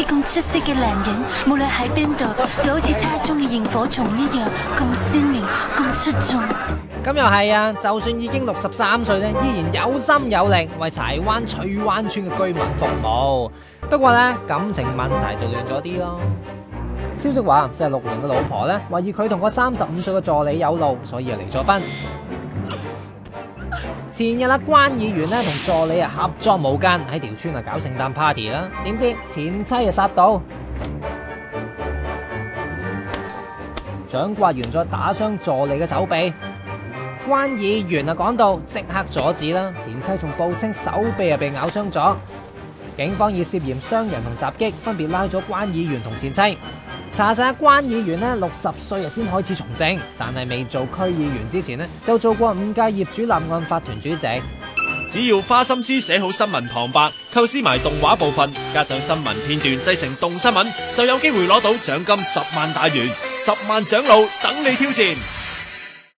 啲咁出色嘅男人，無論喺邊度，就好似差中嘅螢火蟲一樣，咁鮮明，咁出眾。咁又係啊，就算已經63歲咧，依然有心有力為柴灣翠灣村嘅居民服務。不過咧，感情問題就亂咗啲咯。消息話，46年嘅老婆咧，懷疑佢同個35歲嘅助理有路，所以就離咗婚。前日關議員咧同助理合作無間，喺條村搞聖誕 party 啦，點知前妻就殺到。掌摑完再打傷助理嘅手臂。關議員講到即刻阻止啦，前妻仲報稱手臂被咬傷咗。警方以涉嫌傷人同襲擊分別拉咗關議員同前妻。查實關議員60歲先開始從政，但係未做區議員之前就做過5屆業主立案法團主席。只要花心思寫好新聞旁白，構思埋動畫部分，加上新聞片段製成動新聞，就有機會攞到獎金10萬大元，10萬獎路等你挑戰。